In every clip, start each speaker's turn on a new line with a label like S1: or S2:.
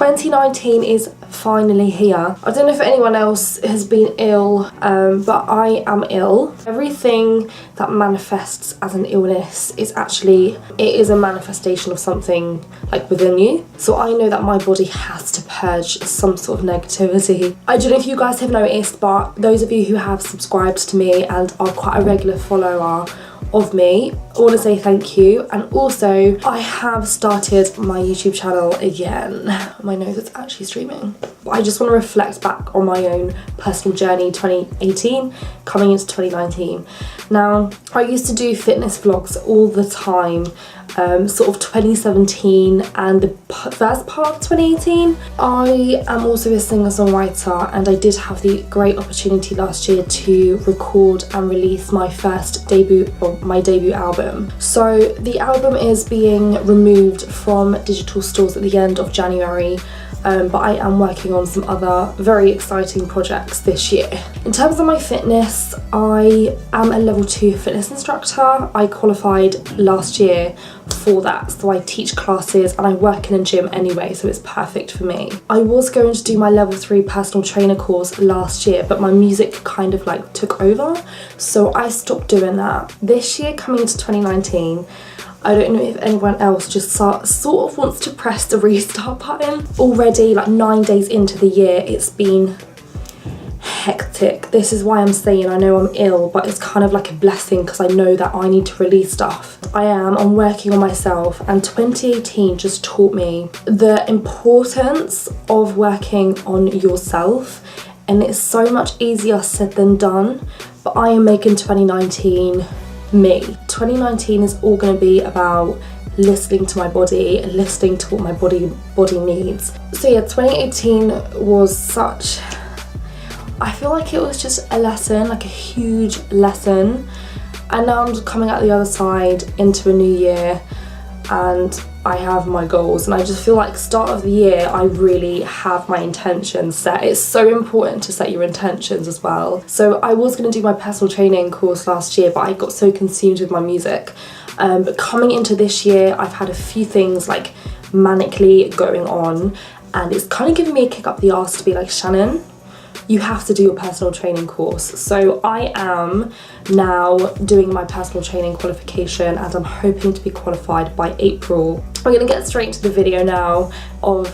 S1: 2019 is finally here. I don't know if anyone else has been ill, but I am ill. Everything that manifests as an illness is actually, it is a manifestation of something like within you. So I know that my body has to purge some sort of negativity. I don't know if you guys have noticed, but those of you who have subscribed to me and are quite a regular follower of me, I want to say thank you. And also I have started my YouTube channel again. My nose is actually streaming. But I just want to reflect back on my own personal journey, 2018 coming into 2019. Now, I used to do fitness vlogs all the time, sort of 2017 and the first part of 2018. I am also a singer-songwriter, and I did have the great opportunity last year to record and release my first debut, or my debut album. So the album is being removed from digital stores at the end of January. But I am working on some other very exciting projects this year. In terms of my fitness, I am a level 2 fitness instructor. I qualified last year for that, so I teach classes and I work in a gym anyway, so it's perfect for me. I was going to do my level 3 personal trainer course last year, but my music kind of like took over, so I stopped doing that. This year, coming into 2019, I don't know if anyone else just sort of wants to press the restart button. Already, like 9 days into the year, it's been hectic. This is why I'm saying I know I'm ill, but it's kind of like a blessing because I know that I need to release stuff. I'm working on myself, and 2018 just taught me the importance of working on yourself, and it's so much easier said than done, but I am making 2019 me. 2019 is all going to be about listening to my body and listening to what my body needs. So yeah, 2018 was such, I feel like it was just a lesson, like a huge lesson, and now I'm just coming out the other side into a new year, and I have my goals, and I just feel like start of the year I really have my intentions set. It's so important to set your intentions as well. So I was going to do my personal training course last year, but I got so consumed with my music. But coming into this year, I've had a few things like manically going on, and it's kind of giving me a kick up the arse to be like, Shannon, you have to do your personal training course. So I am now doing my personal training qualification, and I'm hoping to be qualified by April. We're going to get straight into the video now of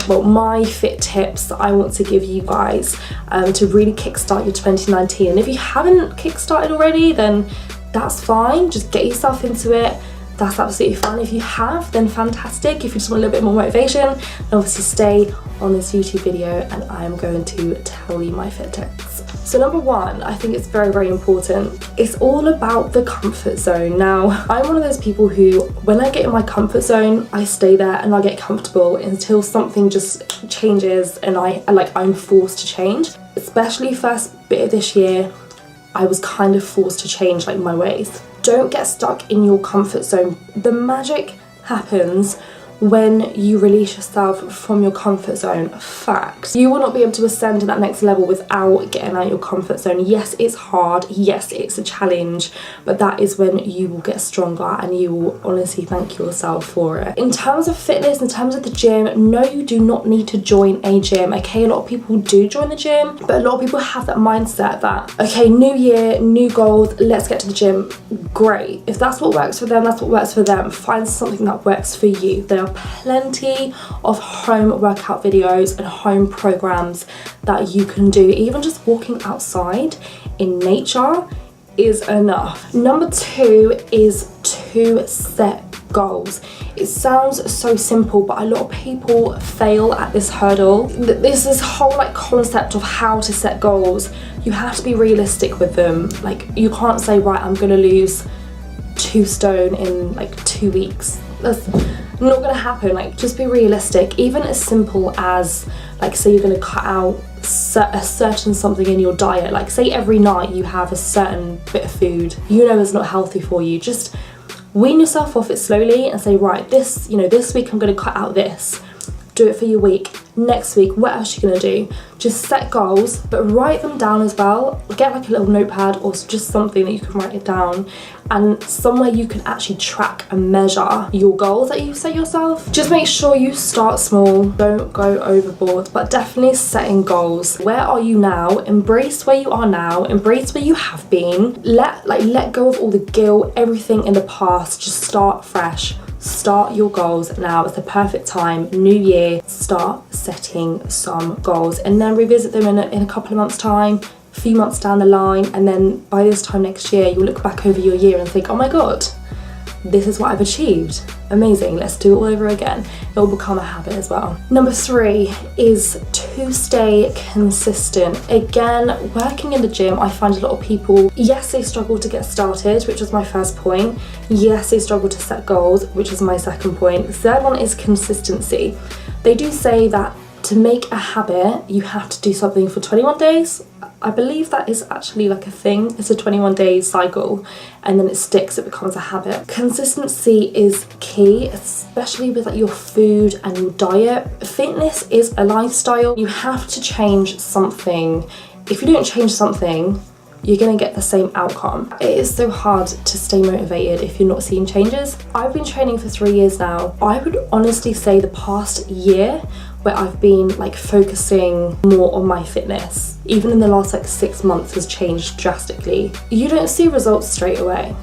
S1: my fit tips that I want to give you guys to really kickstart your 2019. And if you haven't kickstarted already, then that's fine. Just get yourself into it. That's absolutely fine. If you have, then fantastic. If you just want a little bit more motivation, then obviously stay on this YouTube video and I am going to tell you my fit tips. So number one, I think it's very, very important. It's all about the comfort zone. Now, I'm one of those people who, when I get in my comfort zone, I stay there and I get comfortable until something just changes and I'm forced to change. Especially first bit of this year, I was kind of forced to change like my ways. Don't get stuck in your comfort zone. The magic happens when you release yourself from your comfort zone. Fact. You will not be able to ascend to that next level without getting out of your comfort zone. Yes, it's hard. Yes, it's a challenge, but that is when you will get stronger and you will honestly thank yourself for it. In terms of fitness, in terms of the gym, no, you do not need to join a gym, okay? A lot of people do join the gym, but a lot of people have that mindset that, okay, new year, new goals, let's get to the gym. Great. If that's what works for them, that's what works for them. Find something that works for you. There are plenty of home workout videos and home programs that you can do. Even just walking outside in nature is enough. Number two is to set goals. It sounds so simple, but a lot of people fail at this hurdle. This whole like concept of how to set goals, you have to be realistic with them. Like, you can't say, right, I'm gonna lose 2 stone in like 2 weeks. That's not gonna happen. Like, just be realistic. Even as simple as, like, say you're gonna cut out a certain something in your diet. Like, say every night you have a certain bit of food you know is not healthy for you. Just wean yourself off it slowly and say, right, this week I'm gonna cut out this. Do it for your week. next week, what else are you gonna do? Just set goals, but write them down as well. Get like a little notepad or just something that you can write it down, and somewhere you can actually track and measure your goals that you set yourself. Just make sure you start small, don't go overboard, but definitely setting goals. Where are you now? Embrace where you are now, embrace where you have been. Let go of all the guilt, everything in the past. Just start fresh. Start your goals now. It's the perfect time. New year, start setting some goals, and then revisit them in a couple of months time, a few months down the line, and then by this time next year you'll look back over your year and think, oh my god, this is what I've achieved. Amazing, let's do it all over again. It will become a habit as well. Number 3 is to stay consistent. Again, working in the gym, I find a lot of people, yes, they struggle to get started, which was my first point. Yes, they struggle to set goals, which is my second point. The third one is consistency. They do say that to make a habit, you have to do something for 21 days. I believe that is actually like a thing. It's a 21-day cycle, and then it sticks, it becomes a habit. Consistency is key, especially with like your food and your diet. Fitness is a lifestyle. You have to change something. If you don't change something, you're gonna get the same outcome. It is so hard to stay motivated if you're not seeing changes. I've been training for 3 years now. I would honestly say the past year where I've been like focusing more on my fitness, even in the last like 6 months, has changed drastically. You don't see results straight away,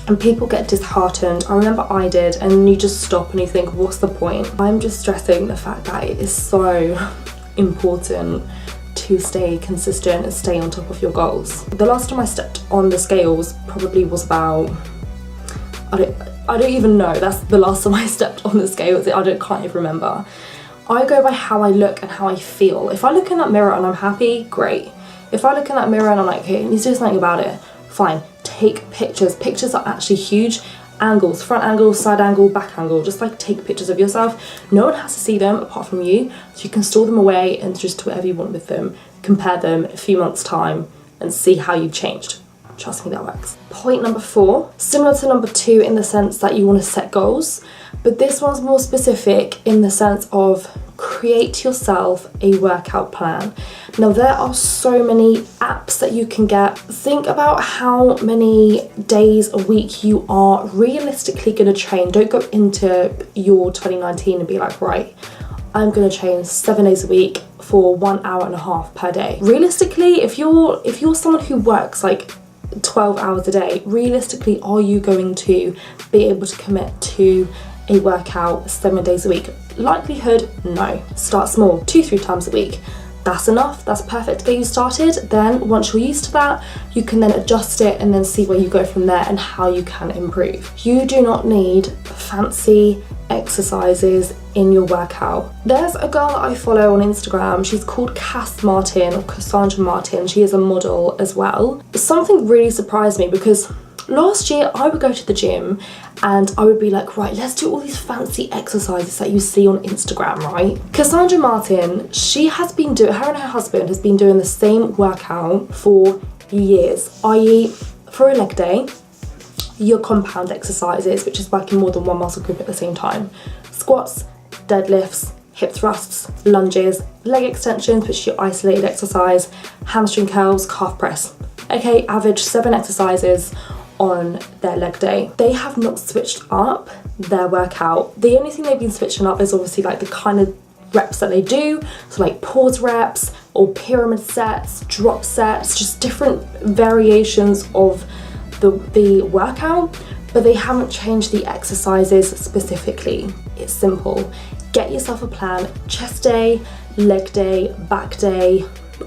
S1: and people get disheartened. I remember I did, and you just stop and you think, what's the point? I'm just stressing the fact that it is so important to stay consistent and stay on top of your goals. The last time I stepped on the scales probably was about, I don't even know, that's the last time I stepped on the scales. Can't even remember. I go by how I look and how I feel. If I look in that mirror and I'm happy, great. If I look in that mirror and I'm like, okay, I need to do something about it, fine. Take pictures. Pictures are actually huge. Angles, front angle, side angle, back angle. Just like take pictures of yourself. No one has to see them apart from you, so you can store them away and just do whatever you want with them. Compare them a few months time and see how you've changed. Trust me, that works. Point number 4, similar to number 2 in the sense that you want to set goals, but this one's more specific in the sense of create yourself a workout plan. Now there are so many apps that you can get. Think about how many days a week you are realistically going to train. Don't go into your 2019 and be like, right, I'm going to train 7 days a week for 1.5 hours per day. Realistically, if you're someone who works like 12 hours a day, realistically, are you going to be able to commit to a workout 7 days a week? Likelihood, no. Start small, 2-3 times a week. That's enough, that's perfect to get you started. Then once you're used to that, you can then adjust it and then see where you go from there and how you can improve. You do not need fancy exercises in your workout. There's a girl that I follow on Instagram. She's called Cassandra Martin. She is a model as well. Something really surprised me because last year I would go to the gym and I would be like, right, let's do all these fancy exercises that you see on Instagram, right? Cassandra Martin, she has been doing, her and her husband has been doing the same workout for years, i.e. for a leg day, your compound exercises, which is working more than one muscle group at the same time. Squats, deadlifts, hip thrusts, lunges, leg extensions, which is your isolated exercise, hamstring curls, calf press. Okay, average 7 exercises on their leg day. They have not switched up their workout. The only thing they've been switching up is obviously like the kind of reps that they do, so like pause reps or pyramid sets, drop sets, just different variations of the workout, but they haven't changed the exercises specifically. It's simple. Get yourself a plan: chest day, leg day, back day,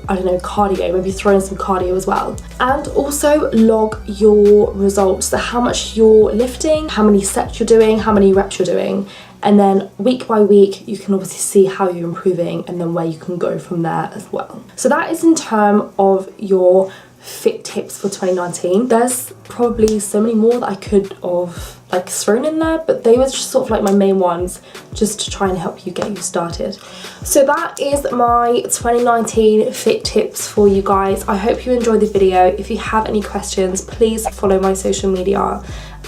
S1: I don't know, cardio, maybe throw in some cardio as well. And also log your results, so how much you're lifting, how many sets you're doing, how many reps you're doing, and then week by week you can obviously see how you're improving and then where you can go from there as well. So that is in terms of your fit tips for 2019. There's probably so many more that I could have like thrown in there, but they were just sort of like my main ones, just to try and help you get you started. So that is my 2019 fit tips for you guys. I hope you enjoyed the video. If you have any questions, please follow my social media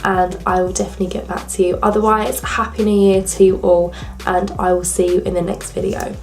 S1: and I will definitely get back to you. Otherwise, happy new year to you all, and I will see you in the next video.